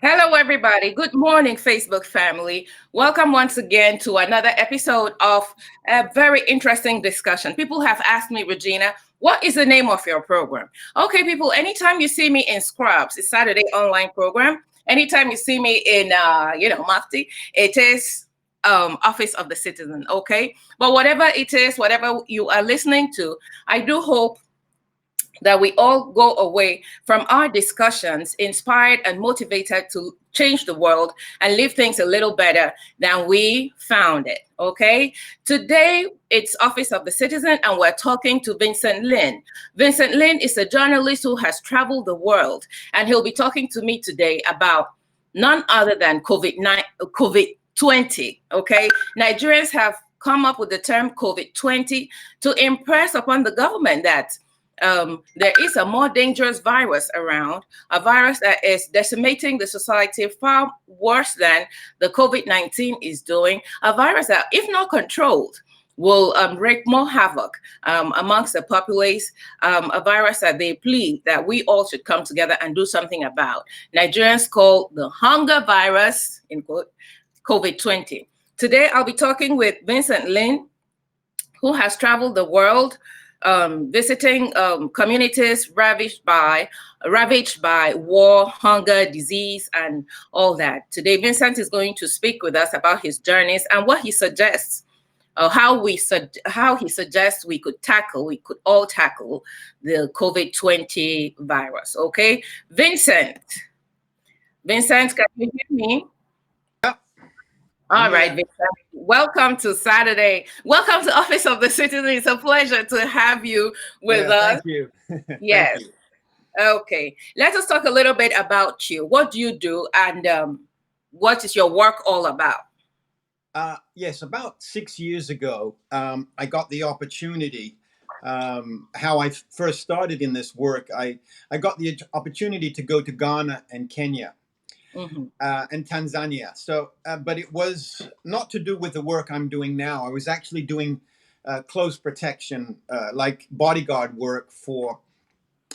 Hello, everybody. Good morning, Facebook family. Welcome once again to another episode of a very interesting discussion. People have asked me, Regina, what is the name of your program? Okay, people, anytime you see me in Scrubs, it's Saturday online program. Anytime you see me in, Mufti, it is Office of the Citizen, okay? But whatever it is, whatever you are listening to, I do hope that we all go away from our discussions inspired and motivated to change the world and leave things a little better than we found it. Okay. Today, it's Office of the Citizen, and we're talking to Vincent Lyn. Vincent Lyn is a journalist who has traveled the world, and he'll be talking to me today about none other than COVID-20. Okay. Nigerians have come up with the term COVID-20 to impress upon the government that there is a more dangerous virus around, a virus that is decimating the society far worse than the COVID-19 is doing, a virus that, if not controlled, will wreak more havoc amongst the populace, a virus that they plead that we all should come together and do something about. Nigerians call the hunger virus, in quote, COVID-20. Today, I'll be talking with Vincent Lyn, who has traveled the world visiting communities ravaged by war, hunger, disease, and all that. Today, Vincent is going to speak with us about his journeys and what he suggests, how he suggests we could all tackle the COVID-20 virus. Okay, Vincent, can you hear me? Yeah, All I'm right, here. Victor. Welcome to Saturday. Welcome to Office of the Citizen. It's a pleasure to have you with Yeah, us. thank you. Thank Yes. you. Okay. Let us talk a little bit about you. What do you do, and what is your work all about? Yes, about 6 years ago, I got the opportunity. How I first started in this work, I got the opportunity to go to Ghana and Kenya Hmm. and Tanzania. But it was not to do with the work I'm doing now. I was actually doing close protection, like bodyguard work for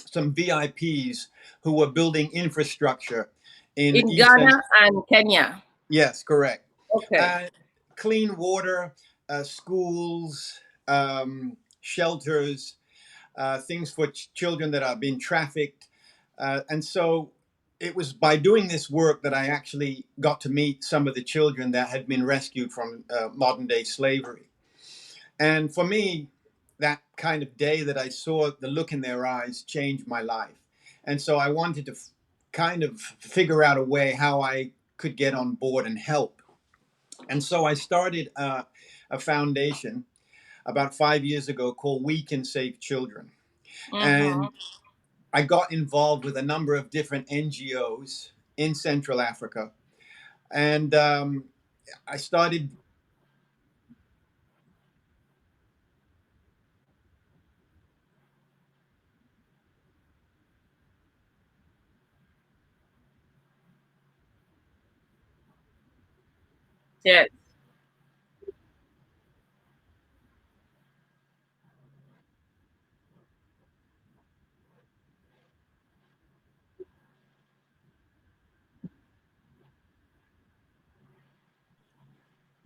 some VIPs who were building infrastructure in In East and Ghana and Kenya. yes, correct. Okay. Uh, Clean water, schools, shelters, things for children that are being trafficked. And so it was by doing this work that I actually got to meet some of the children that had been rescued from modern day slavery. And for me, that kind of day that I saw the look in their eyes changed my life. And so I wanted to kind of figure out a way how I could get on board and help. And so I started a foundation about 5 years ago called We Can Save Children. Mm-hmm. And I got involved with a number of different NGOs in Central Africa. And I started. Yes.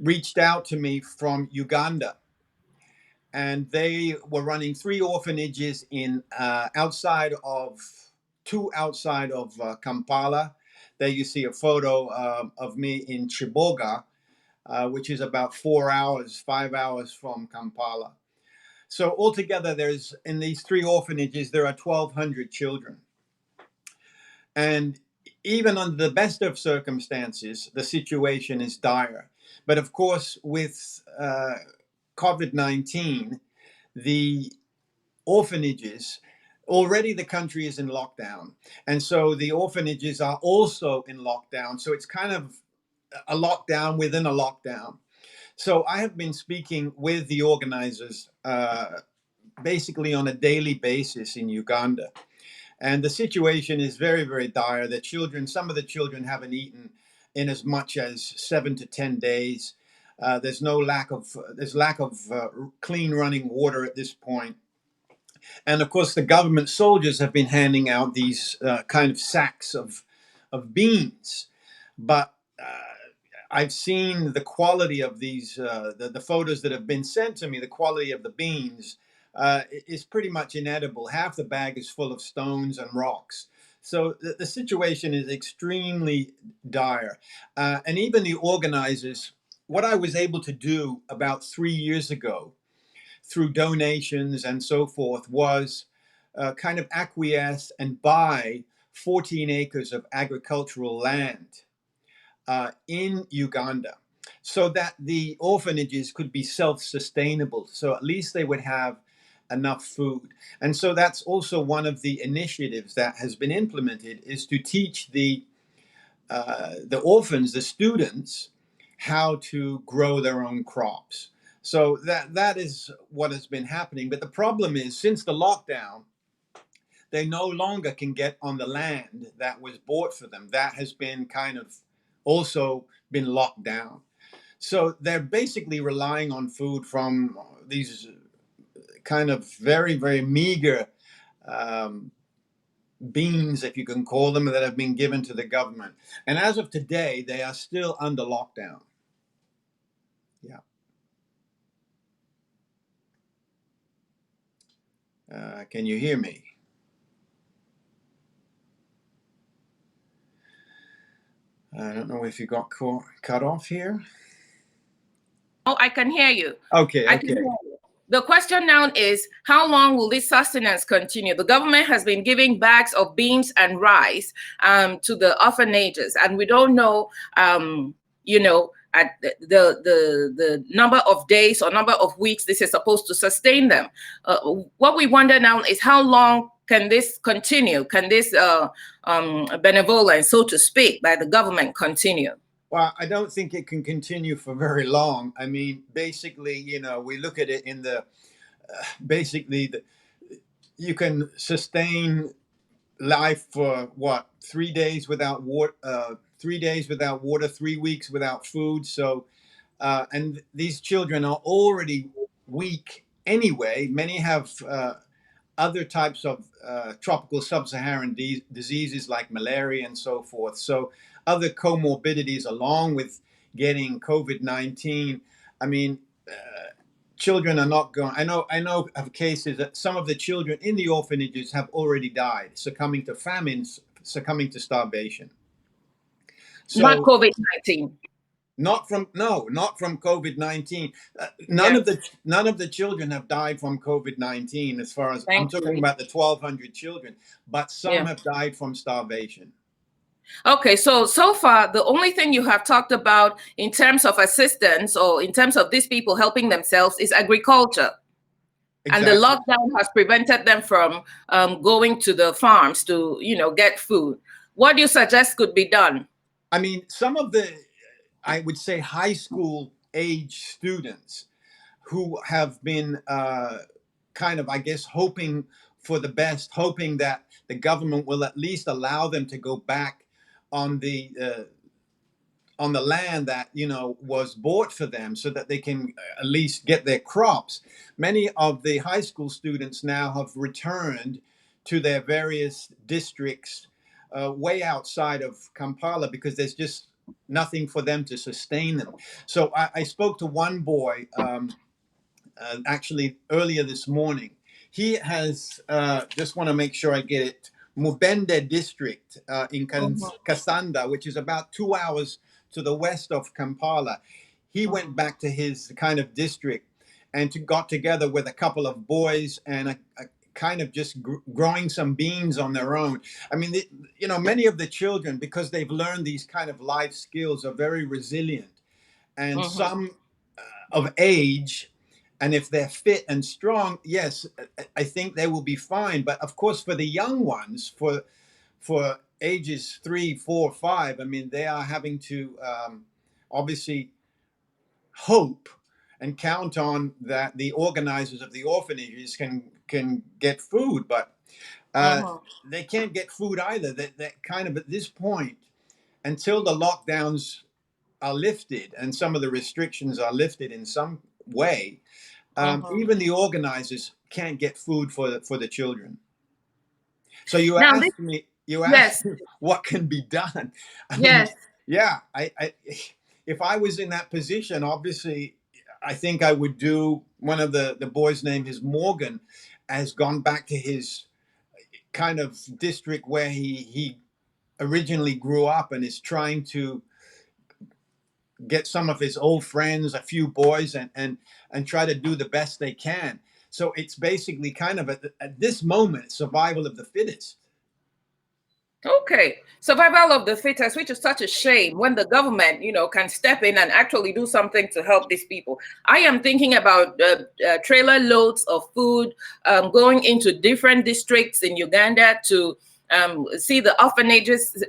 Reached out to me from Uganda, and they were running three orphanages in outside of Kampala. There you see a photo of me in Chiboga, which is about 4 hours, 5 hours from Kampala. So altogether, there's in these three orphanages there are 1,200 children, and even under the best of circumstances, the situation is dire. But of course, with COVID-19, the orphanages, already the country is in lockdown. And so the orphanages are also in lockdown. So it's kind of a lockdown within a lockdown. So I have been speaking with the organizers basically on a daily basis in Uganda. And the situation is very, very dire. The children, some of the children haven't eaten in as much as 7 to 10 days. There's lack of clean running water at this point. And of course, the government soldiers have been handing out these kind of sacks of beans. but I've seen the quality of these the photos that have been sent to me. The quality of the beans is pretty much inedible. Half the bag is full of stones and rocks. So the situation is extremely dire, and even the organizers. What I was able to do about 3 years ago through donations and so forth was kind of acquiesce and buy 14 acres of agricultural land in Uganda so that the orphanages could be self-sustainable. So at least they would have enough food. And so that's also one of the initiatives that has been implemented, is to teach the orphans, the students, how to grow their own crops. So that is what has been happening. But the problem is, since the lockdown, they no longer can get on the land that was bought for them. That has been kind of also been locked down. So they're basically relying on food from these kind of very, very meager um, beans, if you can call them, that have been given to the government. And as of today, they are still under lockdown. Yeah. Can you hear me? I don't know if you got cut off here. Oh, I can hear you. Okay, I can hear okay. you. The question now is, how long will this sustenance continue? The government has been giving bags of beans and rice to the orphanages, and we don't know, at the number of days or number of weeks this is supposed to sustain them. What we wonder now is, how long can this continue? Can this benevolence, so to speak, by the government continue? Well, I don't think it can continue for very long. I mean, basically, we look at it in the basically you can sustain life for what, 3 days without water, 3 days without water, 3 weeks without food. So, and these children are already weak anyway. Many have other types of tropical sub-Saharan diseases like malaria and so forth. So other comorbidities along with getting COVID-19. I mean, children are not going. I know of cases that some of the children in the orphanages have already died, succumbing to famines, succumbing to starvation. Not So COVID-19. not from, no, not from COVID-19. None Yeah, of the children have died from COVID-19, as far as I'm talking thankfully. about the 1,200 children, but some Yeah. have died from starvation. Okay, so far, the only thing you have talked about in terms of assistance or in terms of these people helping themselves is agriculture. And the Exactly. lockdown has prevented them from going to the farms to, get food. What do you suggest could be done? I mean, some of the, I would say, high school age students who have been kind of, I guess, hoping for the best, hoping that the government will at least allow them to go back on the land that was bought for them, so that they can at least get their crops. Many of the high school students now have returned to their various districts way outside of Kampala, because there's just nothing for them to sustain them. So I spoke to one boy actually earlier this morning. He has, just want to make sure I get it, Mubende district in Mhm, Kasanda, which is about 2 hours to the west of Kampala. He went mhm, back to his kind of district and got together with a couple of boys and a kind of just growing some beans on their own. I mean, many of the children, because they've learned these kind of life skills, are very resilient. And mhm, some of age, and if they're fit and strong, yes, I think they will be fine. But of course, for the young ones, for ages 3, 4, 5, I mean, they are having to obviously hope and count on that the organizers of the orphanages can get food, but mhm. they can't get food either. That kind of, at this point, until the lockdowns are lifted and some of the restrictions are lifted in some way, Mhm. even the organizers can't get food for the children. So Now, you yes, asked me what can be done. I mean, yes. Yeah, if I was in that position, obviously, I think I would do. One of the boys' name is Morgan, has gone back to his kind of district where he originally grew up, and is trying to get some of his old friends, a few boys, and try to do the best they can. So it's basically kind of at this moment survival of the fittest. Okay, survival of the fittest, which is such a shame when the government, can step in and actually do something to help these people. I am thinking about trailer loads of food going into different districts in Uganda to see the orphanages,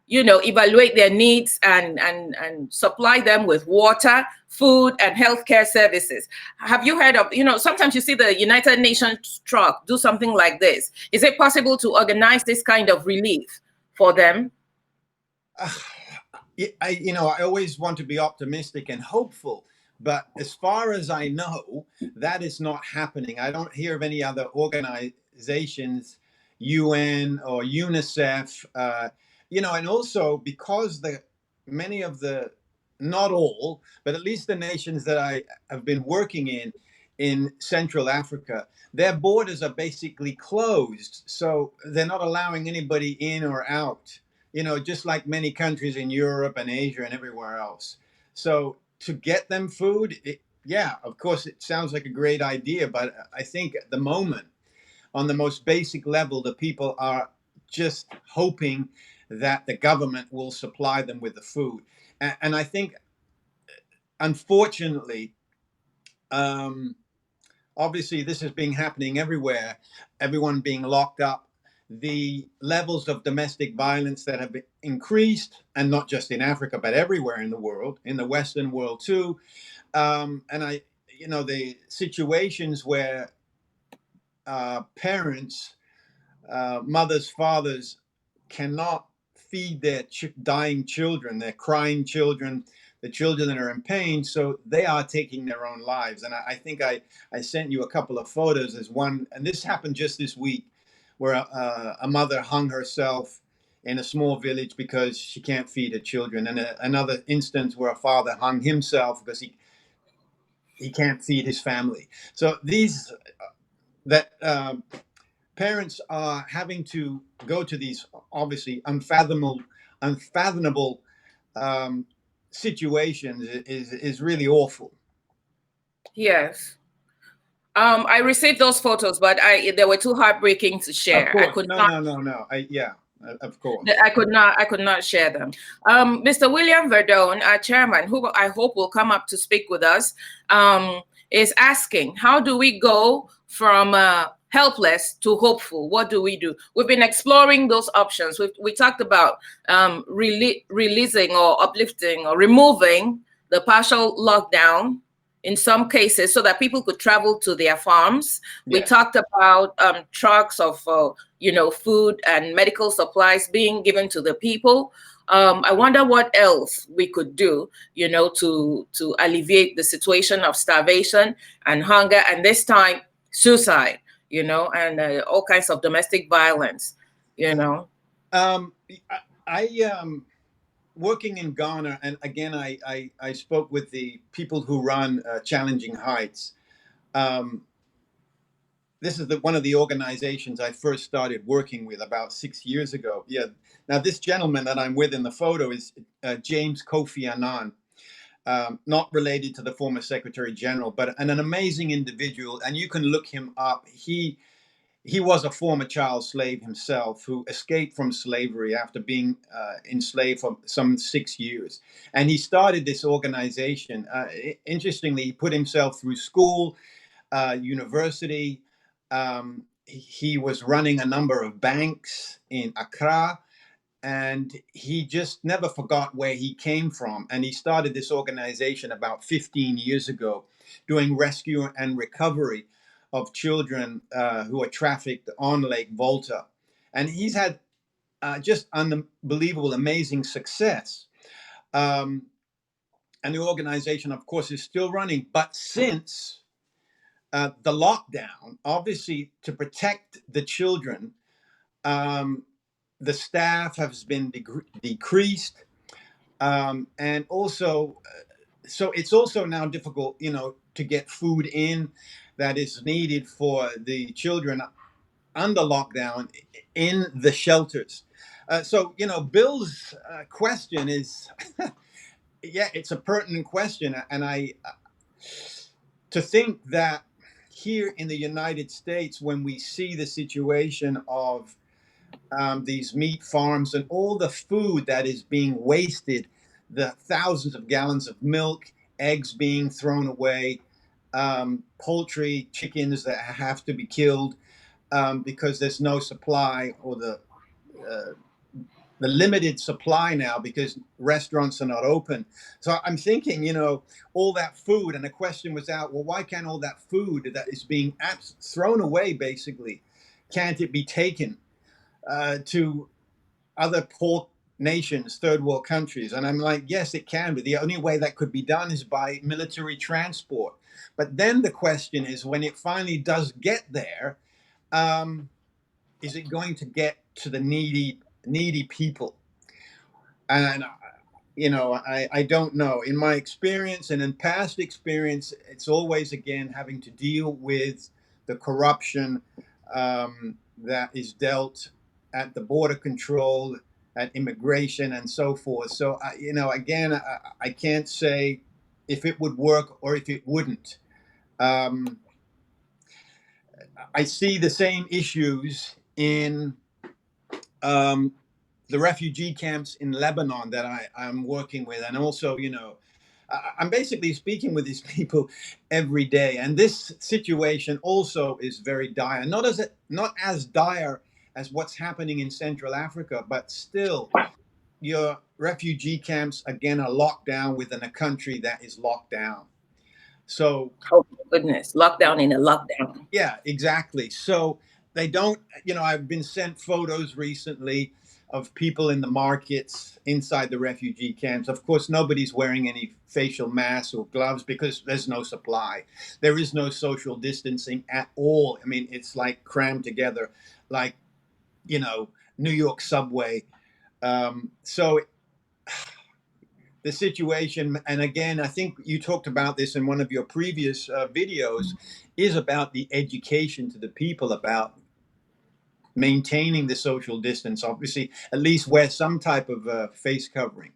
evaluate their needs and supply them with water, food, and healthcare services. Have you heard of, sometimes you see the United Nations truck do something like this. Is it possible to organize this kind of relief for them? Uh, I always want to be optimistic and hopeful, but as far as I know, that is not happening. I don't hear of any other organizations, UN or UNICEF, and also because the many of the, not all, but at least the nations that I have been working in Central Africa, their borders are basically closed, so they're not allowing anybody in or out, just like many countries in Europe and Asia and everywhere else. So to get them food, yeah, of course, it sounds like a great idea, but I think at the moment, on the most basic level, the people are just hoping that the government will supply them with the food. And I think, unfortunately, um, obviously this has been happening everywhere, everyone being locked up, the levels of domestic violence that have been increased, and not just in Africa but everywhere in the world, in the Western world too. And the situations where parents, mothers, fathers, cannot feed their dying children, their crying children, the children that are in pain. So they are taking their own lives. And I think I sent you a couple of photos. As one, and this happened just this week, where a mother hung herself in a small village because she can't feed her children, and another instance where a father hung himself because he can't feed his family. So these that parents are having to go to these obviously unfathomable um, situations is really awful. Yes. I received those photos, but they were too heartbreaking to Of share. I course, could no, not no, no, no. Yeah, of course. I could not share them. Mr. William Verdone, our chairman, who I hope will come up to speak with us, is asking, how do we go from helpless to hopeful? What do we do? We've been exploring those options. We talked about releasing or uplifting or removing the partial lockdown in some cases so that people could travel to their farms. We Yes. talked about trucks of food and medical supplies being given to the people. I wonder what else we could do, to alleviate the situation of starvation and hunger, and this time suicide, and all kinds of domestic violence, you know. Um, I working in Ghana, and again, I spoke with the people who run Challenging Heights. Um, this is one of the organizations I first started working with about 6 years ago. Yeah. Now, this gentleman that I'm with in the photo is James Kofi Annan, not related to the former Secretary General, but an amazing individual. And you can look him up. He was a former child slave himself who escaped from slavery after being enslaved for some 6 years. And he started this organization. Interestingly, he put himself through school, university. He was running a number of banks in Accra, and he just never forgot where he came from. And he started this organization about 15 years ago, doing rescue and recovery of children who are trafficked on Lake Volta. And he's had just unbelievable, amazing success. Um, and the organization, of course, is still running. But since the lockdown, obviously, to protect the children, um, the staff has been decreased. And also, so it's also now difficult, to get food in that is needed for the children under lockdown in the shelters. So, Bill's question is, yeah, it's a pertinent question. And to think that here in the United States, when we see the situation of these meat farms and all the food that is being wasted, the thousands of gallons of milk, eggs being thrown away, poultry, chickens that have to be killed because there's no supply, or uh, the limited supply now because restaurants are not open. So I'm thinking, all that food, and the question was out, well, why can't all that food that is being thrown away, basically, can't it be taken to other poor nations, third world countries? And I'm like, yes, it can, but the only way that could be done is by military transport. But then the question is, when it finally does get there, um, is it going to get to the needy people? And I don't know. In my experience and in past experience, it's always again having to deal with the corruption that is dealt at the border control, at immigration, and so forth. So again, I can't say if it would work or if it wouldn't. um, I see the same issues in um, the refugee camps in Lebanon that I'm working with. And also, I'm basically speaking with these people every day. And this situation also is very dire. Not as dire as what's happening in Central Africa, but still, your refugee camps again are locked down within a country that is locked down. So Oh goodness, lockdown in a lockdown. yeah, exactly. So they don't, I've been sent photos recently of people in the markets inside the refugee camps. Of course, nobody's wearing any facial masks or gloves because there's no supply. There is no social distancing at all. I mean, it's like crammed together, like, New York subway. So the situation, and again, I think you talked about this in one of your previous videos, is about the education to the people about maintaining the social distance. Obviously, at least wear some type of face covering.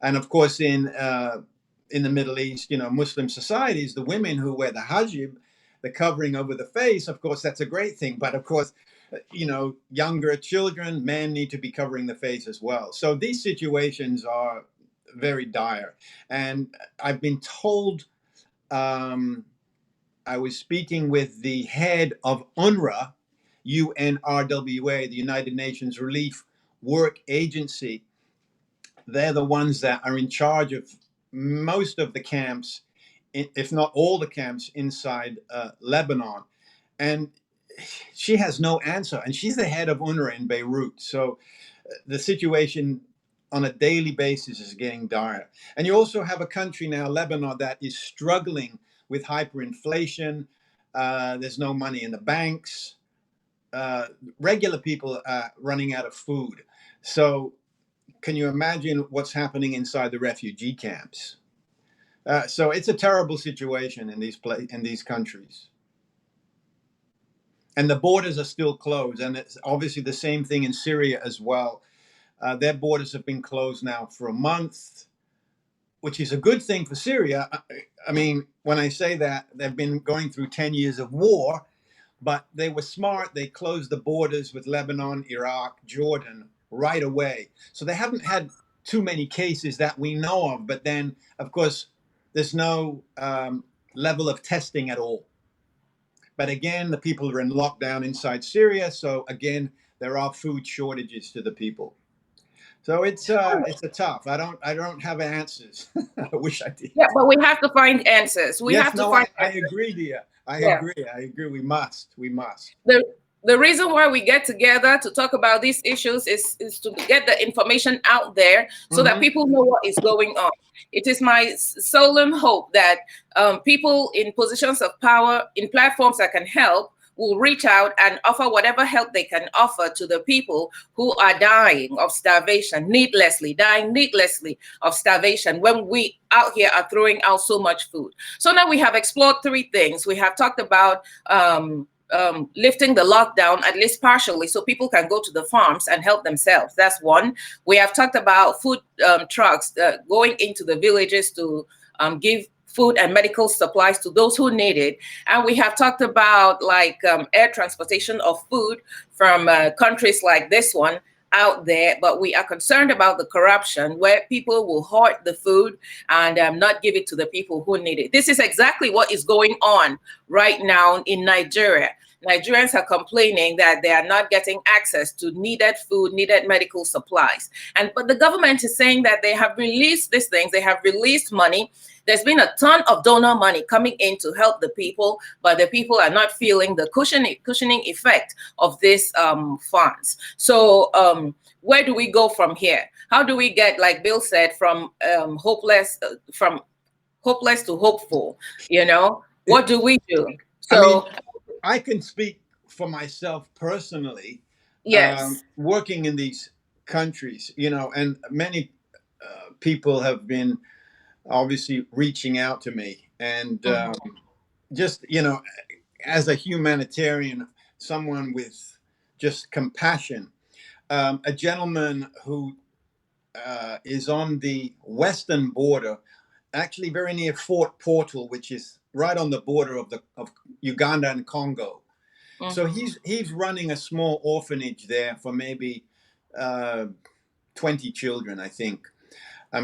And of course, in the Middle East, Muslim societies, the women who wear the hijab, the covering over the face, of course, that's a great thing. But of course, younger children, men need to be covering the face as well. So these situations are very dire. And I've been told, I was speaking with the head of UNRWA, UNRWA, the United Nations Relief Work Agency. They're the ones that are in charge of most of the camps, if not all the camps inside Lebanon. And she has no answer. And she's the head of UNRWA in Beirut. So the situation on a daily basis is getting dire. And you also have a country now, Lebanon, that is struggling with hyperinflation. There's no money in the banks. Regular people are running out of food. So can you imagine what's happening inside the refugee camps? So it's a terrible situation in these countries. And the borders are still closed. And it's obviously the same thing in Syria as well. Their borders have been closed now for a month, which is a good thing for Syria. I mean, when I say that, they've been going through 10 years of war, but they were smart. They closed the borders with Lebanon, Iraq, Jordan right away. So they haven't had too many cases that we know of. But then, of course, there's no level of testing at all. But again, the people are in lockdown inside Syria. So again, there are food shortages to the people. So it's a tough. I don't have answers. I wish I did. Yeah, but we have to find answers. We Yes, have to no, find I answers. agree, dear. I Yeah. agree. I agree. We must. the the reason why we get together to talk about these issues is to get the information out there so that Hmm. people know what is going on. It is my solemn hope that people in positions of power, in platforms that can help, will reach out and offer whatever help they can offer to the people who are dying of starvation needlessly, dying needlessly of starvation, when we out here are throwing out so much food. So now we have explored three things. We have talked about lifting the lockdown, at least partially, so people can go to the farms and help themselves. That's one. We have talked about food trucks going into the villages to give food and medical supplies to those who need it. And we have talked about like air transportation of food from countries like this one out there, but we are concerned about the corruption where people will hoard the food and not give it to the people who need it. This is exactly what is going on right now in Nigeria. Nigerians are complaining that they are not getting access to needed food, needed medical supplies. But the government is saying that they have released these things, they have released money. There's been a ton of donor money coming in to help the people, but the people are not feeling the cushioning effect of these funds. So where do we go from here? How do we get, like Bill said, from hopeless to hopeful? You know, what do we do? I mean, So I can speak for myself personally, yes. working in these countries, and many people have been obviously reaching out to me, and just as a humanitarian, someone with just compassion. A gentleman who is on the western border, actually very near Fort Portal, which is right on the border of Uganda and Congo. So he's running a small orphanage there for maybe 20 children, I think.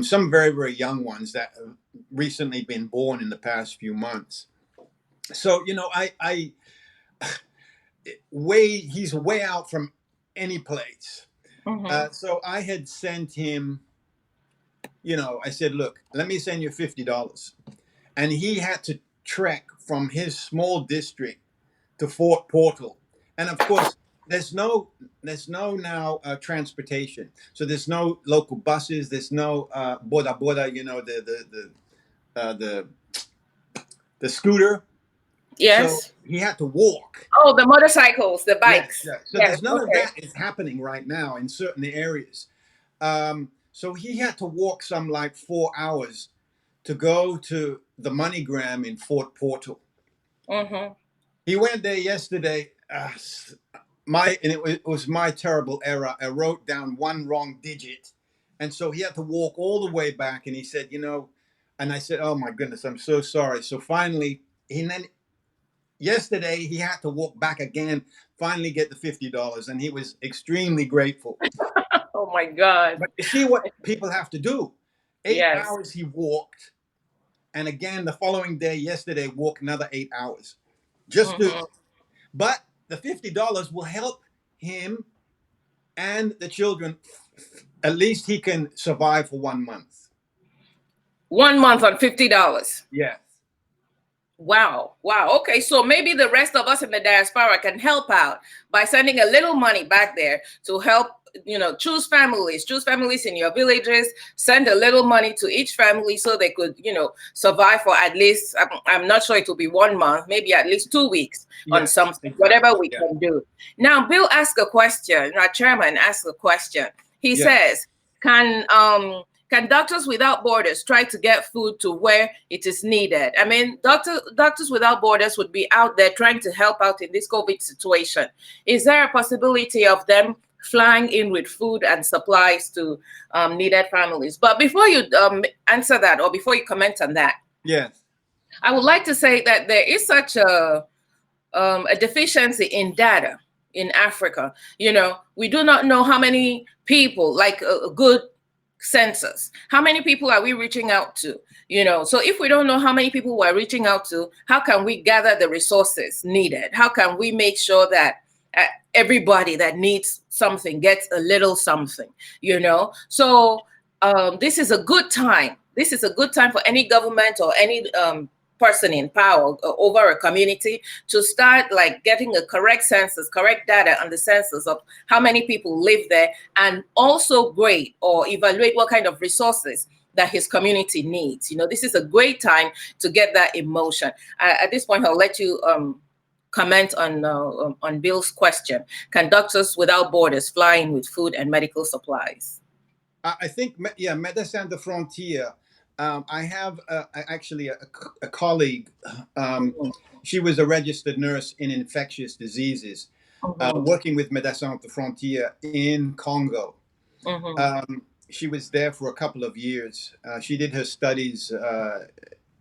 Some very, very young ones that have recently been born in the past few months. So, he's way out from any place. So I had sent him, I said, look, let me send you $50. And he had to trek from his small district to Fort Portal. And of course, there's no now transportation. So there's no local buses. There's no boda boda. The scooter. So Yes. he had to walk. Oh, the motorcycles, the Yes, bikes. yes. So Yes. there's none of Okay. that is happening right now in certain areas. So he had to walk some like 4 hours to go to the MoneyGram in Fort Portal. He went there yesterday. It was my terrible error. I wrote down one wrong digit, and so he had to walk all the way back. And he said, and I said, "Oh my goodness, I'm so sorry." So finally, yesterday he had to walk back again. Finally, get the $50, and he was extremely grateful. Oh my God. But you see what people have to do. 8 Yes. hours he walked, and again the following day, yesterday, walked another 8 hours. But the $50 will help him and the children. At least he can survive for 1 month. 1 month on $50. Yes. Wow. Wow. Okay. So maybe the rest of us in the diaspora can help out by sending a little money back there to help, choose families in your villages, send a little money to each family so they could, survive for at least, I'm not sure it will be 1 month, maybe at least 2 weeks on something, exactly. whatever we can do. Now, Bill asked a question, our chairman asked a question. He says, can Doctors Without Borders try to get food to where it is needed? I mean, Doctors Without Borders would be out there trying to help out in this COVID situation. Is there a possibility of them flying in with food and supplies to needed families? But before you answer that, or before you comment on that, yes, I would like to say that there is such a deficiency in data in Africa. We do not know how many people, like a good census, how many people are we reaching out to? So if we don't know how many people we're reaching out to, how can we gather the resources needed? How can we make sure that everybody that needs something gets a little something? So this is a good time. This is a good time for any government or any person in power over a community to start like getting a correct census, correct data on the census of how many people live there, and also grade or evaluate what kind of resources that his community needs. This is a great time to get that in motion. At this point, I'll let you comment on Bill's question. Can Doctors Without Borders fly in with food and medical supplies? I think, yeah, Médecins de Frontières. I have actually a colleague. Um, Mhm. she was a registered nurse in infectious diseases, Mhm. working with Médecins de Frontières in Congo. Mhm. She was there for a couple of years. She did her studies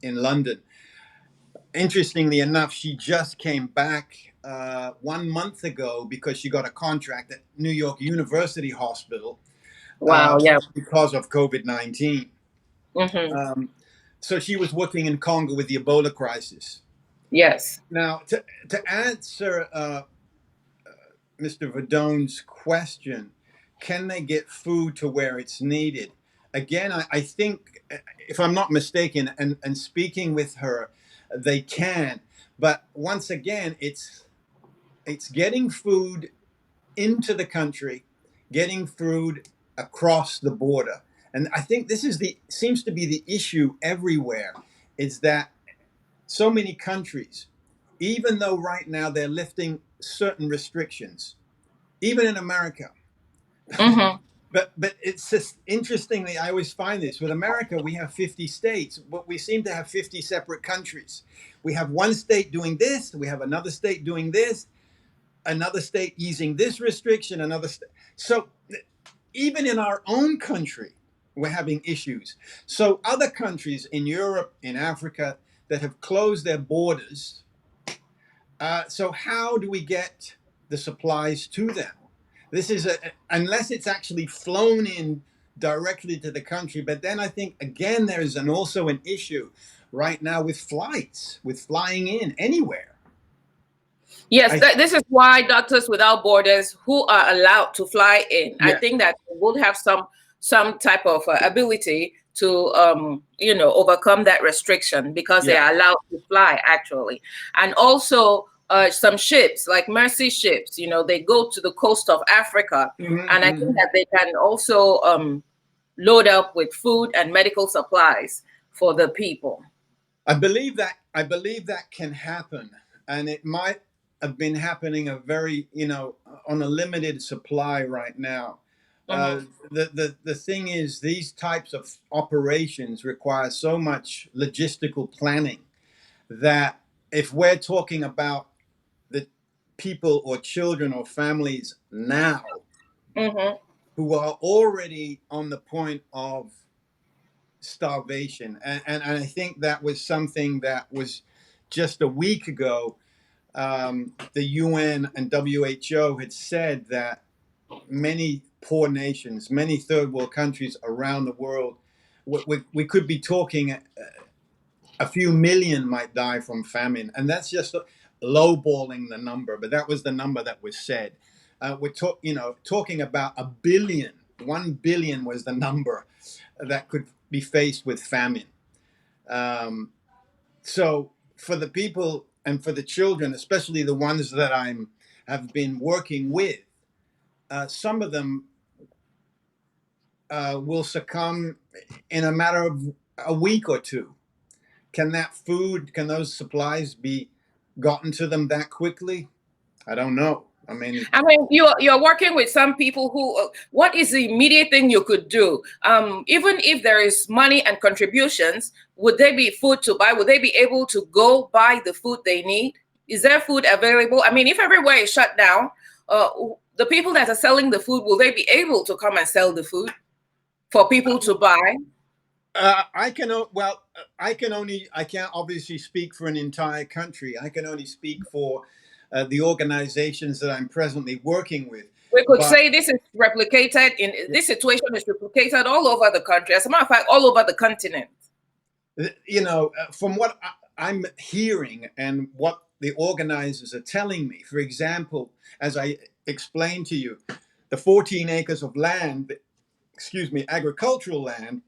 in London. Interestingly enough, she just came back 1 month ago because she got a contract at New York University Hospital Wow. Yeah. because of COVID-19. Mhm. Um, so she was working in Congo with the Ebola crisis. Yes. Now, to answer Mr. Verdon's question, can they get food to where it's needed? Again, I think, if I'm not mistaken, and speaking with her, they can. But once again, it's getting food into the country, getting food across the border. And I think this is the seems to be the issue everywhere, is that so many countries, even though right now they're lifting certain restrictions, even in America. Mhm. But it's just interestingly, I always find this with America, we have 50 states, but we seem to have 50 separate countries. We have one state doing this, we have another state doing this, another state easing this restriction, another state. So even in our own country, we're having issues. So other countries in Europe, in Africa, that have closed their borders. So how do we get the supplies to them? This is unless it's actually flown in directly to the country. But then I think again there is also an issue right now with flights, with flying in anywhere. Yes, I this is why Doctors Without Borders, who are allowed to fly in, I Yeah. think that would have some type of ability to overcome that restriction because they Yeah. are allowed to fly actually, and also some ships like Mercy ships, they go to the coast of Africa, Hmm. and I think Hmm. that they can also load up with food and medical supplies for the people. I believe that can happen, and it might have been happening on a limited supply right now. Uh, Hmm. the thing is, these types of operations require so much logistical planning that if we're talking about the people or children or families now Hmm. who are already on the point of starvation, and I think that was something that was just a week ago. The UN and WHO had said that many poor nations, many third world countries around the world, we could be talking a few million might die from famine, and that's just lowballing the number. But that was the number that was said. Talking about a billion. 1 billion was the number that could be faced with famine. Um, so for the people and for the children, especially the ones that I'm have been working with, some of them will succumb in a matter of a week or two. Can those supplies be gotten to them that quickly? I don't know. I mean, I mean, you're working with some people who. What is the immediate thing you could do? Even if there is money and contributions, would there be food to buy? Would they be able to go buy the food they need? Is there food available? I mean, if everywhere is shut down, uh, the people that are selling the food, will they be able to come and sell the food for people to buy? I can't obviously speak for an entire country. I can only speak for the organizations that I'm presently working with. We could But say this is replicated in this situation is replicated all over the country. As a matter of fact, all over the continent. from what I'm hearing and what the organizers are telling me, for example, as I explained to you, the 14 acres of land, excuse me, agricultural land,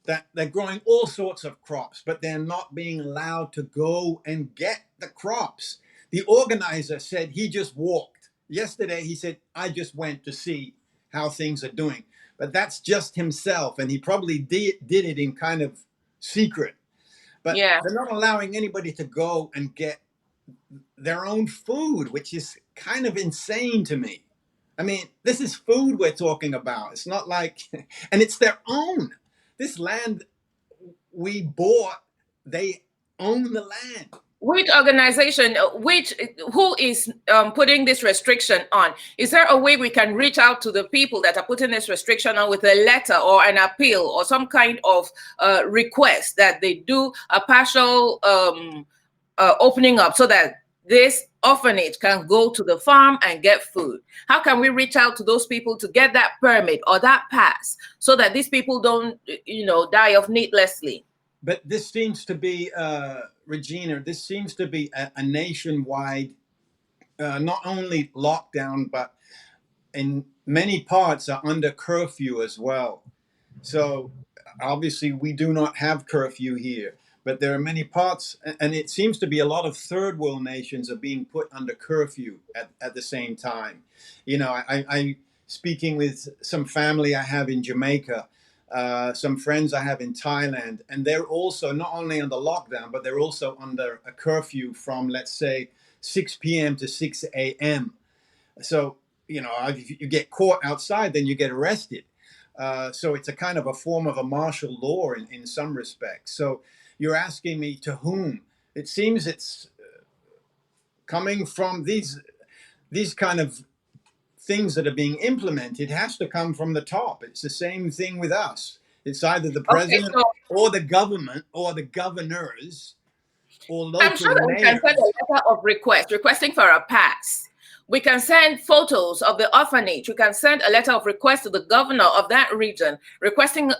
that they're growing all sorts of crops, but they're not being allowed to go and get the crops. The organizer said he just walked. Yesterday, he said, I just went to see how things are doing. But that's just himself, and he probably did it in kind of secret. But Yeah. they're not allowing anybody to go and get their own food, which is kind of insane to me. I mean, this is food we're talking about. It's not like, and it's their own. This land we bought, they own the land. Which organization, who is putting this restriction on? Is there a way we can reach out to the people that are putting this restriction on with a letter or an appeal or some kind of request that they do a partial opening up so that this orphanage can go to the farm and get food? How can we reach out to those people to get that permit or that pass so that these people don't, die of needlessly? But this seems to be, Regina, this seems to be a nationwide, not only lockdown, but in many parts are under curfew as well. So obviously we do not have curfew here, but there are many parts, and it seems to be a lot of third world nations are being put under curfew at the same time. I speaking with some family I have in Jamaica, some friends I have in Thailand, and they're also not only under lockdown, but they're also under a curfew from, let's say, 6 p.m. to 6 a.m. So, if you get caught outside, then you get arrested. So it's a kind of a form of a martial law in some respects. So you're asking me to whom? It seems it's coming from these kind of things that are being implemented has to come from the top. It's the same thing with us. It's either the Okay, president so or the government or the governors or I'm sure local that we can send mayors. a letter of request requesting for a pass. We can send photos of the orphanage. We can send a letter of request to the governor of that region requesting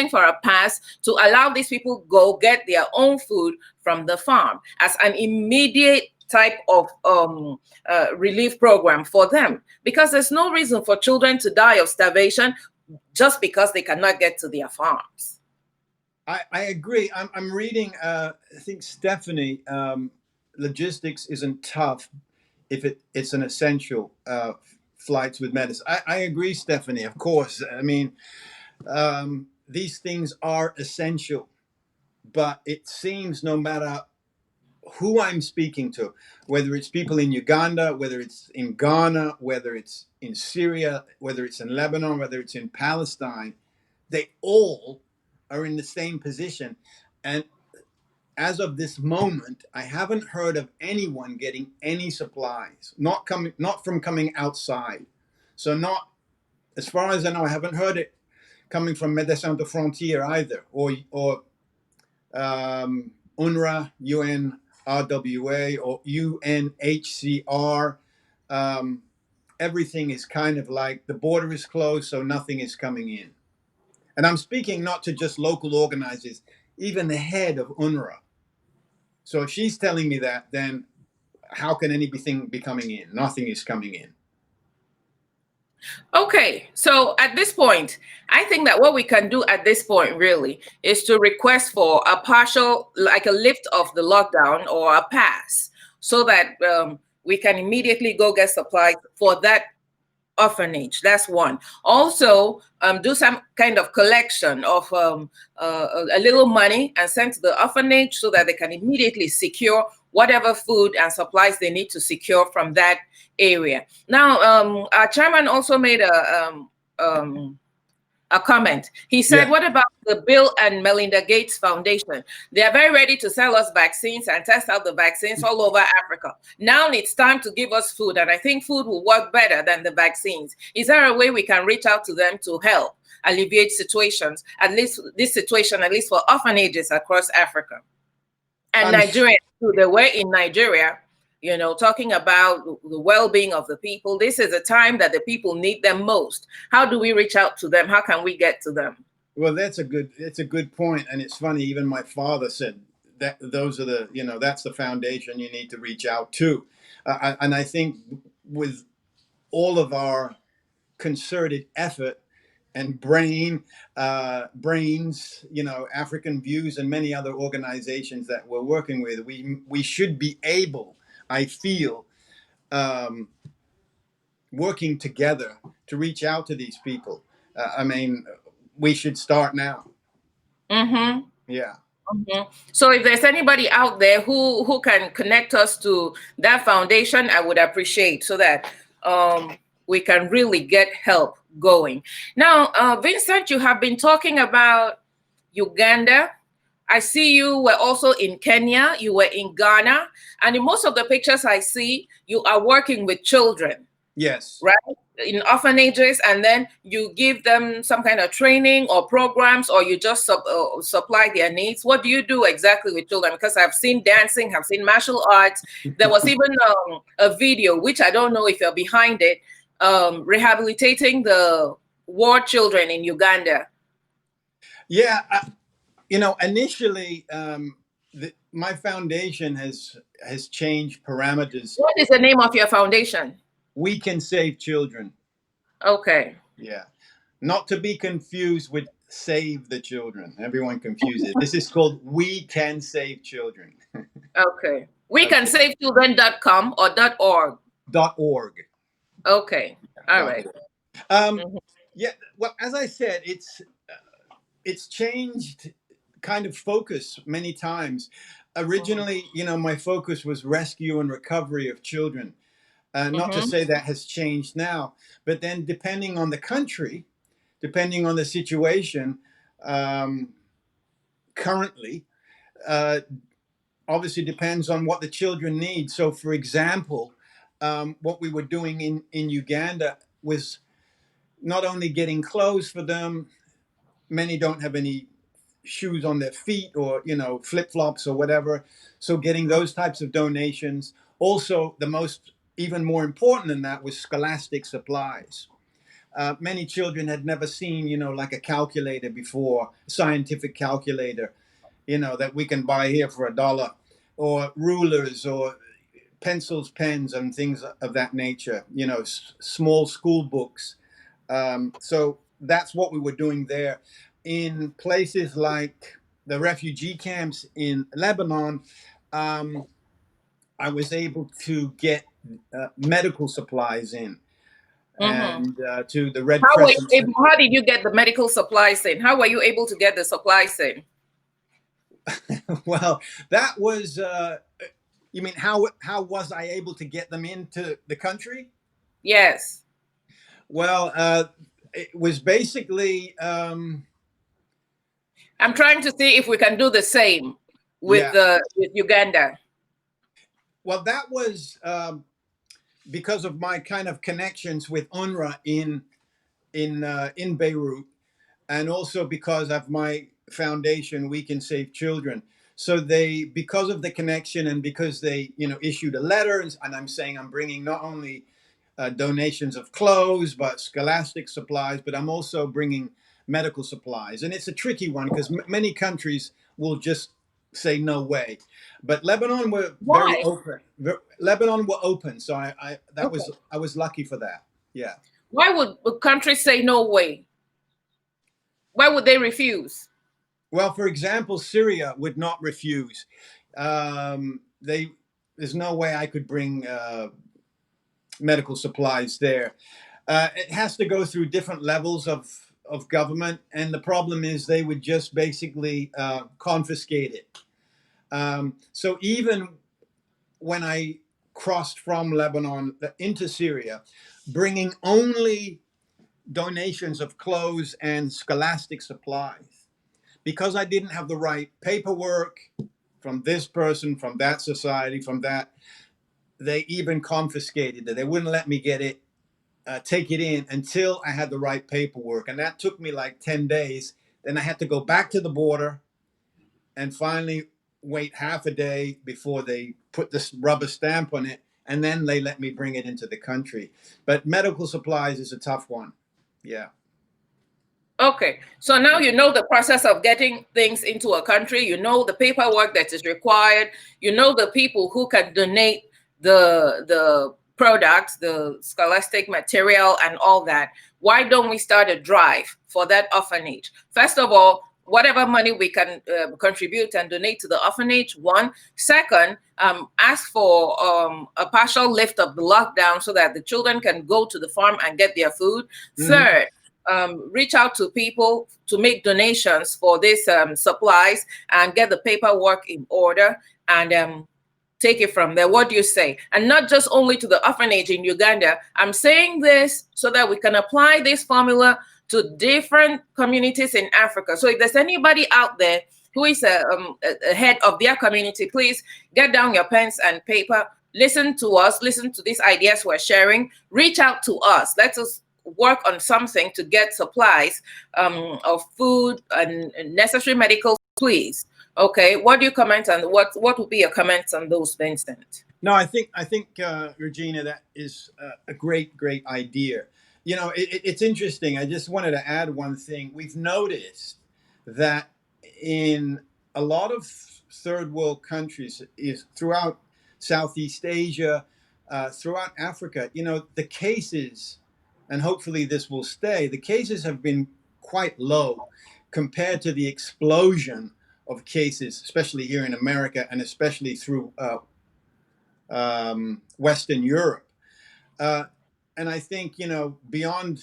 for a pass to allow these people go get their own food from the farm as an immediate type of relief program for them, because there's no reason for children to die of starvation just because they cannot get to their farms. I agree. I'm reading, I think Stephanie, logistics isn't tough if it's an essential, flights with medicine. I agree, Stephanie, of course. I mean, these things are essential, but it seems no matter who I'm speaking to, whether it's people in Uganda, whether it's in Ghana, whether it's in Syria, whether it's in Lebanon, whether it's in Palestine, they all are in the same position. And as of this moment, I haven't heard of anyone getting any supplies, not from coming outside. So not, as far as I know, I haven't heard it coming from Médecins Sans Frontières either, or UNRWA, UNRWA, or UNHCR. Um, Everything is kind of like the border is closed, so nothing is coming in. And I'm speaking not to just local organizers, even the head of UNRWA. So if she's telling me that, then how can anything be coming in? Nothing is coming in. Okay, so at this point, I think that what we can do at this point really is to request for a partial, like a lift of the lockdown or a pass, so that we can immediately go get supplies for that orphanage. That's one. Also, do some kind of collection of a little money and send to the orphanage so that they can immediately secure whatever food and supplies they need to secure from that area. Now, our chairman also made a comment. He said, Yeah. what about the Bill and Melinda Gates Foundation? They are very ready to sell us vaccines and test out the vaccines all over Africa. Now it's time to give us food, and I think food will work better than the vaccines. Is there a way we can reach out to them to help alleviate situations, at least this situation, at least for orphanages across Africa? And I'm Nigeria too. They were in Nigeria, talking about the well-being of the people. This is a time that the people need them most. How do we reach out to them? How can we get to them? Well, it's a good point, and it's funny. Even my father said that those are that's the foundation you need to reach out to, and I think with all of our concerted effort and brains, African Views and many other organizations that we're working with, we should be able, I feel, um, working together to reach out to these people. I mean, we should start now. Mm-hmm. Yeah. Mhm. So if there's anybody out there who can connect us to that foundation, I would appreciate, so that we can really get help going. Now, Vincent, you have been talking about Uganda. I see you were also in Kenya, you were in Ghana, and in most of the pictures I see, you are working with children, Yes. right? In orphanages, and then you give them some kind of training or programs, or you just supply their needs. What do you do exactly with children? Because I've seen dancing, I've seen martial arts. There was even a video, which I don't know if you're behind it, rehabilitating the war children in Uganda. Yeah. Initially, my foundation has changed parameters. What is the name of your foundation? We can save children. Okay. Yeah. Not to be confused with Save the Children. Everyone confuses. This is called We Can Save Children. Okay. We can Okay. save children.com or .org. .org. Okay. All right. .org. Um, Mhm. yeah. Well, as I said, it's changed kind of focus many times. Originally, my focus was rescue and recovery of children. Not to Mhm. say that has changed now, but then depending on the country, depending on the situation, um, currently, uh, obviously depends on what the children need. So, for example, what we were doing in Uganda was not only getting clothes for them. Many don't have any shoes on their feet, or flip flops or whatever. So, getting those types of donations. Also, the most even more important than that was scholastic supplies. Many children had never seen, like a calculator before, scientific calculator, that we can buy here for $1, or rulers, or pencils, pens, and things of that nature, small school books. So that's what we were doing there. In places like the refugee camps in Lebanon, um, I was able to get medical supplies in, Mhm. and to the Red Crescent. How did you get the medical supplies in? How were you able to get the supplies in? Well, that was. You mean how was I able to get them into the country? Yes. Well, it was basically I'm trying to see if we can do the same yeah. with Uganda. Well, that was because of my kind of connections with UNRWA in Beirut, and also because of my foundation, We Can Save Children. So they, because of the connection, and because they, issued a letter, and I'm saying I'm bringing not only donations of clothes, but scholastic supplies, but I'm also bringing medical supplies. And it's a tricky one because many countries will just say no way. But Lebanon were very Why? open. Lebanon were open, so Okay. I was lucky for that. Yeah. Why would countries say no way? Why would they refuse? Well, for example, Syria would not refuse. They There's no way I could bring medical supplies there. It has to go through different levels of government, and the problem is they would just basically confiscate it. So even when I crossed from Lebanon into Syria, bringing only donations of clothes and scholastic supplies, because I didn't have the right paperwork from this person, from that society, from that, they even confiscated it. They wouldn't let me get it, take it in until I had the right paperwork. And that took me like 10 days. Then I had to go back to the border and finally wait half a day before they put this rubber stamp on it. And then they let me bring it into the country. But medical supplies is a tough one. Yeah. Okay, so now you know the process of getting things into a country. You know the paperwork that is required. You know the people who can donate the products, the scholastic material, and all that. Why don't we start a drive for that orphanage? First of all, whatever money we can contribute and donate to the orphanage. One, second, ask for a partial lift of the lockdown so that the children can go to the farm and get their food. Hmm. Third, reach out to people to make donations for these supplies and get the paperwork in order and take it from there. What do you say? And not just only to the orphanage in Uganda. I'm saying this so that we can apply this formula to different communities in Africa. So if there's anybody out there who is a head of their community, please get down your pens and paper. Listen to us. Listen to these ideas we're sharing. Reach out to us. Let us work on something to get supplies of food and necessary medical, please. Okay, what do you comment on? What would be your comments on those, Vincent? No, I think Regina, that is a great idea. You know, it's interesting. I just wanted to add one thing. We've noticed that in a lot of third world countries, is throughout Southeast Asia, throughout Africa, you know, the cases, and hopefully this will stay. The cases have been quite low compared to the explosion of cases, especially here in America, and especially through Western Europe. Uh, and I think, you know, beyond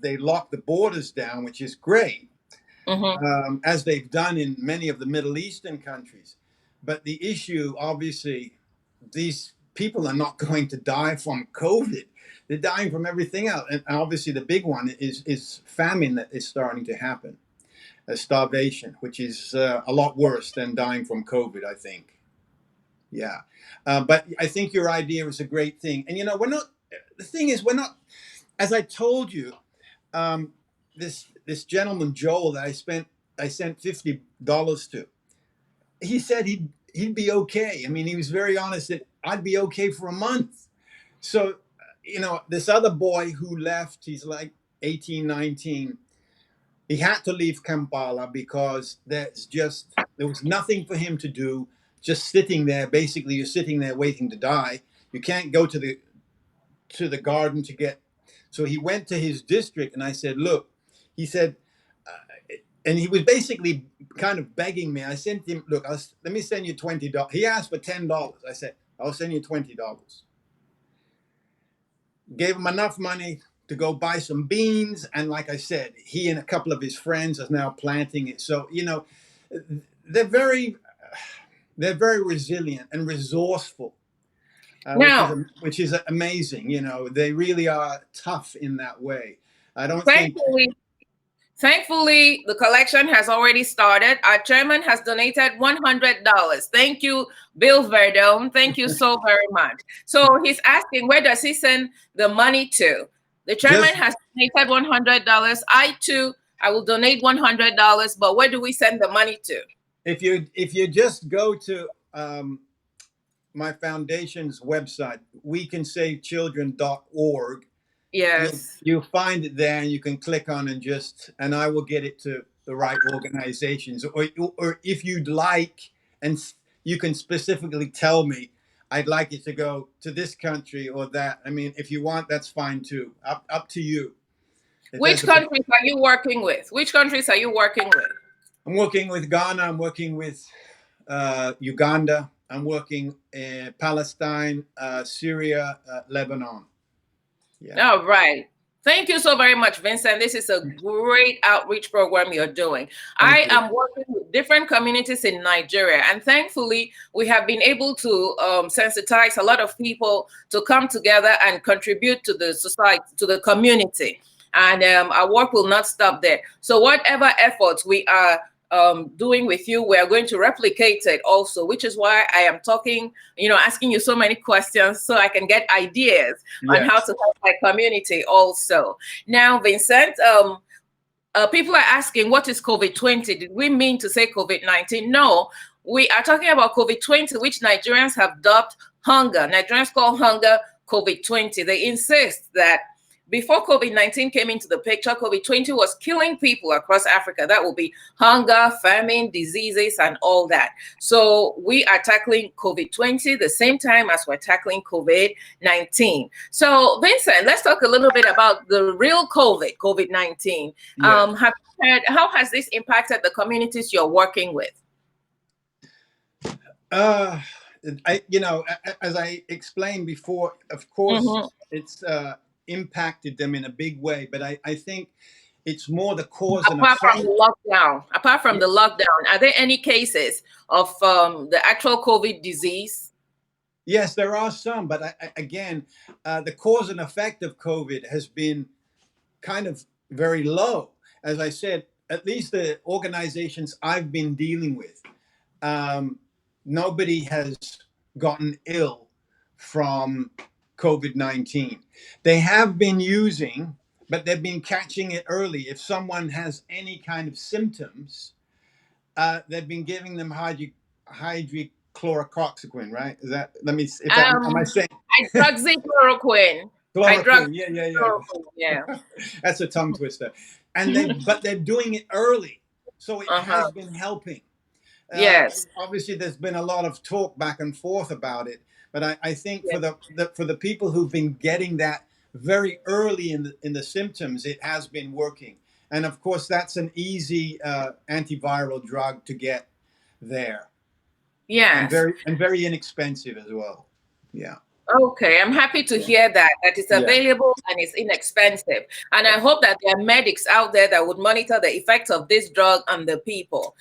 they lock the borders down, which is great, Mm-hmm. as they've done in many of the Middle Eastern countries. But the issue, obviously, these people are not going to die from COVID. They're dying from everything else. And obviously, the big one is famine that is starting to happen, starvation, which is a lot worse than dying from COVID, I think. Yeah. But I think your idea is a great thing. And, you know, we're not, the thing is, we're not, as I told you, this gentleman, Joel, that I sent $50 to, he said he'd be okay. I mean, he was very honest that I'd be okay for a month. So, you know, this other boy who left, he's like 18, 19. He had to leave Kampala because there was nothing for him to do. Just sitting there, basically, you're sitting there waiting to die. You can't go to the garden to get. So he went to his district, and I said, "Look," he said, and he was basically kind of begging me. I sent him, "Look, let me send you $20." He asked for $10. I said, "I'll send you $20." Gave him enough money to go buy some beans, and like I said, he and a couple of his friends are now planting it. So, you know, they're very they're very resilient and resourceful, Now, which is amazing. You know, they really are tough in that way. I don't think. thankfully, thankfully, the collection has already started. Our chairman has donated $100. Thank you, Bill Verdone. Thank you so very much. So he's asking, where does he send the money to? The chairman Just has donated $100. I too, I will donate $100. But where do we send the money to? if you just go to my foundation's website, wecansavechildren.org, Yes. you'll find it there, and you can click on and I will get it to the right organizations. Or if you'd like, and you can specifically tell me, I'd like it to go to this country or that. I mean, if you want, that's fine too. Up to you. It Which doesn't. countries are you working with? Which countries are you working with? I'm working with Ghana. I'm working with Uganda. I'm working in Palestine, Syria, Lebanon. Yeah. All right. Thank you so very much, Vincent. This is a great outreach program you're doing. Thank I you. am working with different communities in Nigeria, and thankfully, we have been able to sensitize a lot of people to come together and contribute to the society, to the community. And our work will not stop there. So, whatever efforts we are doing with you, we are going to replicate it also, which is why I am talking, asking you so many questions so I can get ideas on how Yes. to help my community also. Now, Vincent, people are asking, what is COVID-20? Did we mean to say COVID-19? No, we are talking about COVID-20, which Nigerians have dubbed hunger. Nigerians call hunger COVID-20. They insist that before COVID-19 came into the picture, COVID-20 was killing people across Africa. That will be hunger, famine, diseases, and all that. So we are tackling COVID-20 the same time as we're tackling COVID-19. So Vincent, let's talk a little bit about the real COVID-19. Yes. Have you heard, how has this impacted the communities you're working with? I, as I explained before, of course, Mm-hmm. it's impacted them in a big way. But I think it's more the cause and Apart from effect. the lockdown, apart from Yeah. the lockdown, are there any cases of the actual COVID disease? Yes, there are some, but again, the cause and effect of COVID has been kind of very low. As I said, at least the organizations I've been dealing with, um, nobody has gotten ill from COVID-19. They have been using, but they've been catching it early. If someone has any kind of symptoms, they've been giving them hydrochloroquine, right? Is that, let me, if I'm, am I Um, saying hydroxychloroquine. chloroquine? Yeah, yeah, Hydroxychloroquine. Yeah. yeah. That's a tongue twister. And but they're doing it early, so it Uh-huh. has been helping. Uh, Yes. Obviously, there's been a lot of talk back and forth about it, but I think Yes. for the people who've been getting that very early in the symptoms, it has been working. And of course, that's an easy antiviral drug to get there, Yes. and very inexpensive as well. Yeah, Okay, I'm happy to yeah, hear that it's yeah. available and it's inexpensive. And I hope that there are medics out there that would monitor the effects of this drug on the people,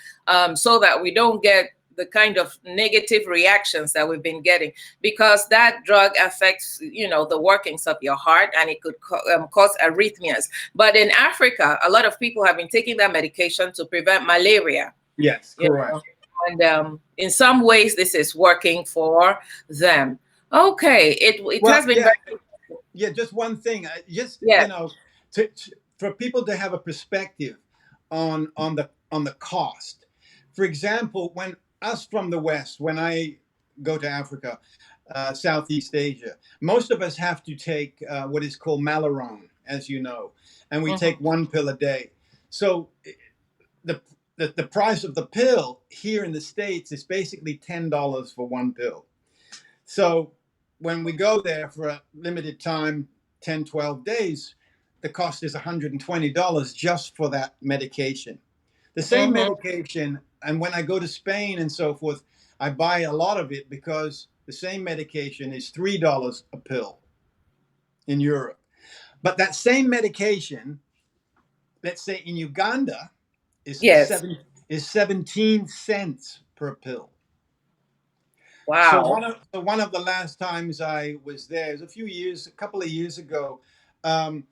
so that we don't get the kind of negative reactions that we've been getting, because that drug affects, the workings of your heart, and it could cause arrhythmias. But in Africa, a lot of people have been taking that medication to prevent malaria. Yes, you correct. know, and in some ways, this is working for them. Okay, it Well, has been yeah, very. yeah. Just one thing, just Yes. for people to have a perspective on the cost. For example, when us from the West, when I go to Africa, Southeast Asia, most of us have to take what is called Malarone, as you know, and we take Mhm. one pill a day. So the the price of the pill here in the States is basically $10 for one pill. So when we go there for a limited time, 10, 12 days, the cost is $120 just for that medication. The same Mhm. medication, and when I go to Spain and so forth, I buy a lot of it because the same medication is $3 a pill in Europe. But that same medication, let's say in Uganda, is Yes. seven is 17 cents per pill. So Wow. one of the last times I was there is a couple of years ago. Um,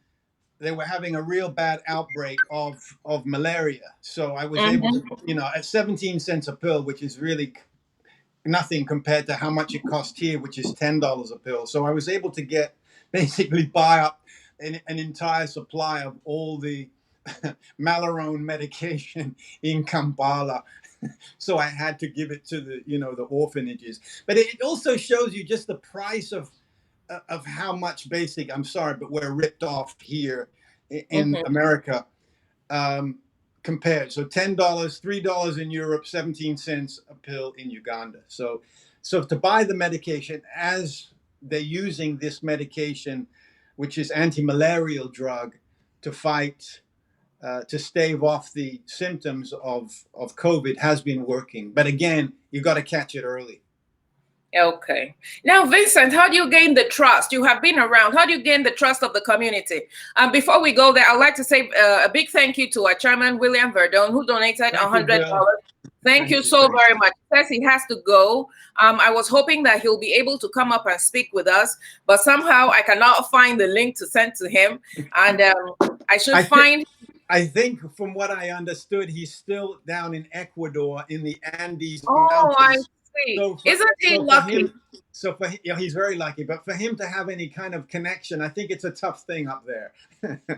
they were having a real bad outbreak of malaria. So I was able Mhm. to, at 17 cents a pill, which is really nothing compared to how much it cost here, which is $10 a pill. So I was able to basically buy up an entire supply of all the Malarone medication in Kampala. So I had to give it to the orphanages. But it also shows you just the price of how much basic. I'm sorry, but we're ripped off here in Mhm. America, compared. So $10, $3 in Europe, 17 cents a pill in Uganda. So to buy the medication as they're using this medication, which is anti-malarial drug, to fight to stave off the symptoms of COVID, has been working. But again, you got to catch it early. Okay. Now, Vincent, how do you gain the trust? You have been around. How do you gain the trust of the community? Before we go there, I'd like to say a big thank you to our chairman, William Verdon, who donated Thank you, Bill. $100. Thank you Thank you. so Thank very you. much. He says he has to go. I was hoping that he'll be able to come up and speak with us, but somehow I cannot find the link to send to him. And I should I think find. I think from what I understood, he's still down in Ecuador in the Andes Oh, I Mountains. see. So for Isn't he so for lucky? him, he's very lucky. But for him to have any kind of connection, I think it's a tough thing up there.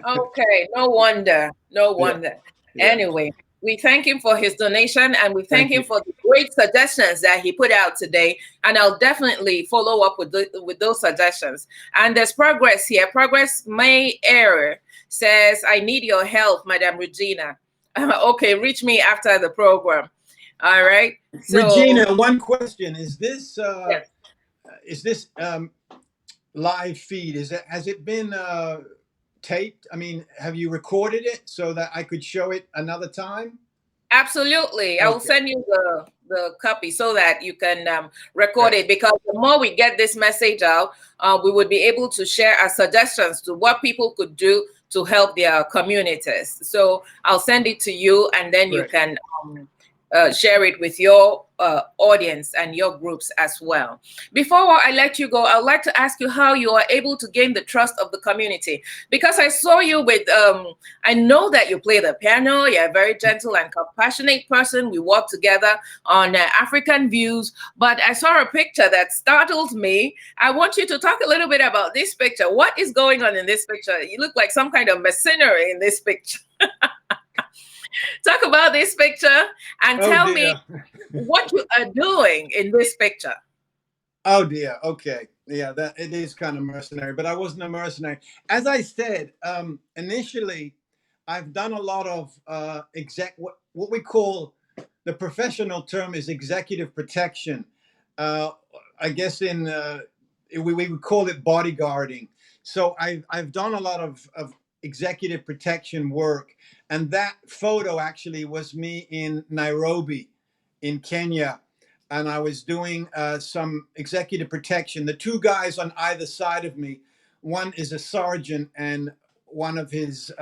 Okay, no wonder. No Yeah, wonder. yeah. Anyway, we thank him for his donation, and we thank Thank him you. for the great suggestions that he put out today. And I'll definitely follow up with those suggestions. And there's progress here. Progress May Error says, I need your help, Madam Regina. Okay, reach me after the program. All right. So, Regina, one question: yes. is this live feed? Has it been taped? I mean, have you recorded it so that I could show it another time? Absolutely. I will Okay, send you the copy so that you can record great. it, because the more we get this message out, we would be able to share our suggestions to what people could do to help their communities. So I'll send it to you, and then you Great. can share it with your audience and your groups as well. Before I let you go, I'd like to ask you how you are able to gain the trust of the community. Because I saw you with, I know that you play the piano, you're a very gentle and compassionate person. We work together on African Views, but I saw a picture that startled me. I want you to talk a little bit about this picture. What is going on in this picture? You look like some kind of mercenary in this picture. Talk about this picture and Oh tell me dear. what you are doing in this picture. Oh dear. Okay. Yeah, that it is kind of mercenary, but I wasn't a mercenary. As I said, initially, I've done a lot of what we call, the professional term is executive protection. Uh, I guess we would call it bodyguarding. So I've done a lot of executive protection work, and that photo actually was me in Nairobi, in Kenya, and I was doing some executive protection. The two guys on either side of me, one is a sergeant and one of his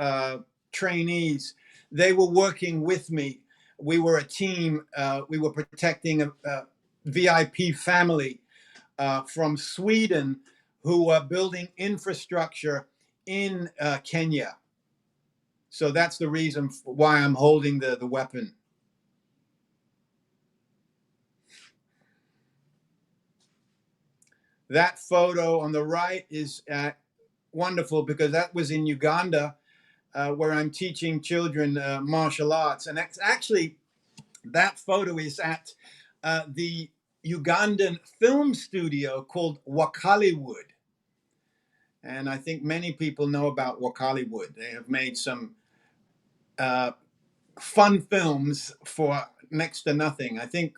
trainees. They were working with me. We were a team. We were protecting a VIP family from Sweden who were building infrastructure in Kenya. So that's the reason why I'm holding the weapon. That photo on the right is wonderful because that was in Uganda, where I'm teaching children martial arts. And actually, that photo is at the Ugandan film studio called Wakaliwood. And I think many people know about Wakaliwood. They have made some uh, fun films for next to nothing. I think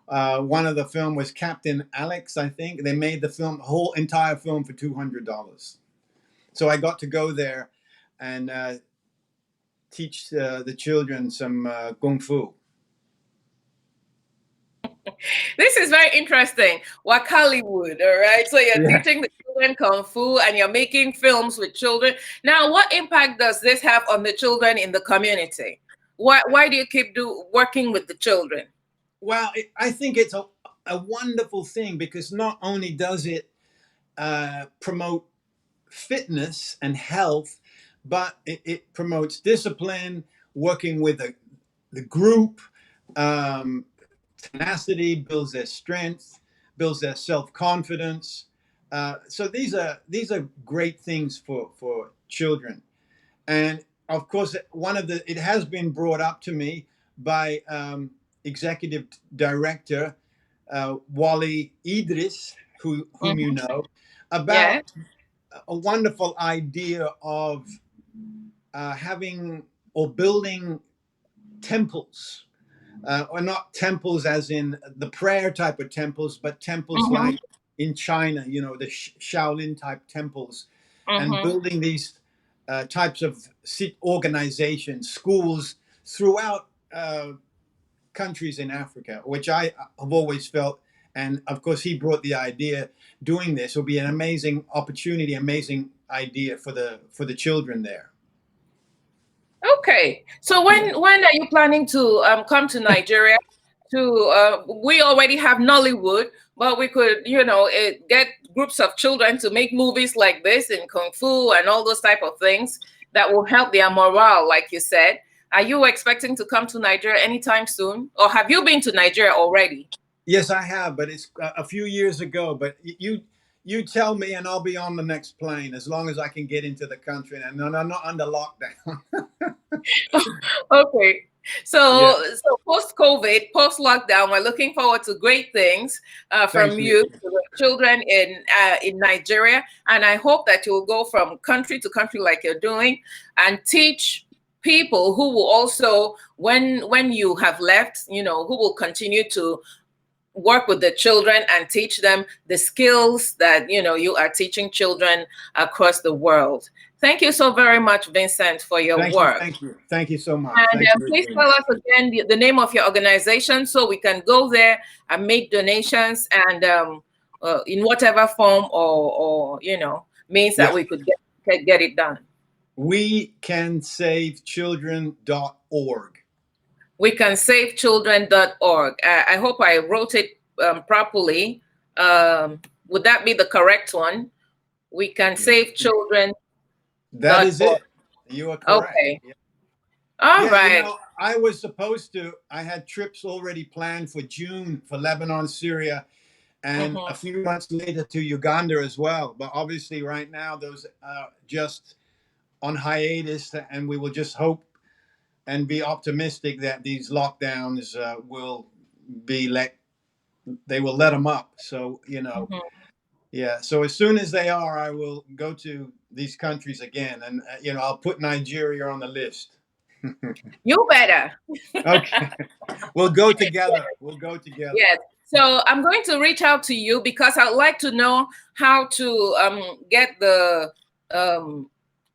one of the film was Captain Alex. I think they made the film, whole entire film, for $200. So I got to go there and teach the children some kung fu. This is very interesting. Wakaliwood, all right? So you're Yeah. teaching the children Kung Fu and you're making films with children. Now, what impact does this have on the children in the community? Why do you keep working with the children? Well, I think it's a wonderful thing because not only does it promote fitness and health, but it promotes discipline, working with the group, um, tenacity, builds their strength, builds their self confidence. So these are great things for children. And of course, it has been brought up to me by executive director Wally Idris, whom you Mhm. know, Yeah. about a wonderful idea of having or building temples, or not temples as in the prayer type of temples, but temples Mm-hmm. like in China, the Shaolin type temples, and Mm-hmm. building these types of organizations, schools throughout countries in Africa, which I have always felt. And of course, he brought the idea. Doing this will be an amazing opportunity, amazing idea for the children there. Okay. So Yeah. when are you planning to come to Nigeria? We already have Nollywood, but we could, get groups of children to make movies like this in Kung Fu and all those type of things that will help their morale, like you said. Are you expecting to come to Nigeria anytime soon? Or have you been to Nigeria already? Yes, I have, but it's a few years ago. But you tell me, and I'll be on the next plane as long as I can get into the country and I'm not under lockdown. Okay. Yeah. So post COVID, post lockdown, we're looking forward to great things Thank from you. you to the children in Nigeria, and I hope that you'll go from country to country like you're doing, and teach people who will also, when you have left, who will continue to work with the children and teach them the skills that you are teaching children across the world. Thank you so very much, Vincent, for your Thank you, work. thank you, thank you so much. And Thanks for please doing tell this. us again the name of your organization so we can go there and make donations and in whatever form or means that Yeah, we could get it done. we can save children.org. WeCanSaveChildren.org. I hope I wrote it properly. Would that be the correct one? WeCanSaveChildren.org. That is it. You are correct. Okay. All Yeah, right. I was supposed to, I had trips already planned for June for Lebanon, Syria, and a Mhm. few months later to Uganda as well. But obviously, right now, those are just on hiatus, and we will just hope and be optimistic that these lockdowns will be they will let them up. So, Mhm. yeah. So as soon as they are, I will go to these countries again, and I'll put Nigeria on the list. You better. Okay, we'll go together. We'll go together. Yes. So I'm going to reach out to you because I'd like to know how to get the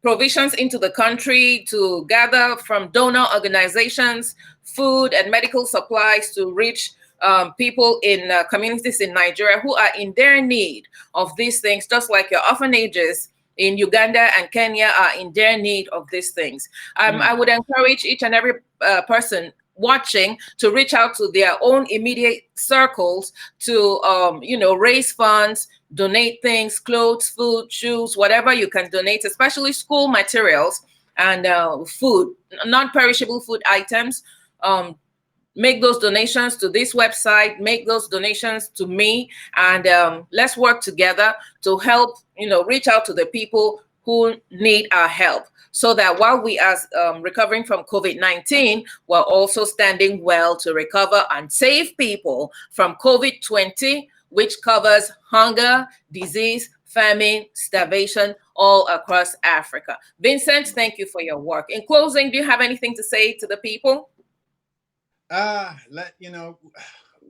provisions into the country, to gather from donor organizations, food and medical supplies to reach people in communities in Nigeria who are in their need of these things, just like your orphanages in Uganda and Kenya are in their need of these things. I would encourage each and every person watching to reach out to their own immediate circles to raise funds, donate things, clothes, food, shoes, whatever you can donate, especially school materials and food, non-perishable food items. Make those donations to this website, make those donations to me, and let's work together to help reach out to the people who need our help, so that while we are recovering from COVID-19, we're also standing well to recover and save people from COVID-20, which covers hunger, disease, famine, starvation all across Africa. Vincent, thank you for your work. In closing, do you have anything to say to the people?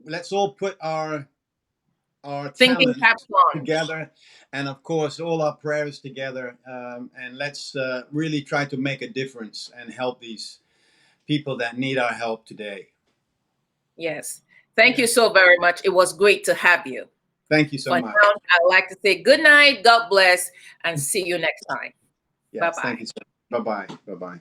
Let's all put our Thinking talent caps on. together, and of course all our prayers together, and let's really try to make a difference and help these people that need our help today. Yes. Thank Yeah. you so very much. It was great to have you. Thank you so For much. now, I'd like to say good night, God bless, and see you next time. Yes, thank Bye-bye. you so much. Bye bye. Bye bye.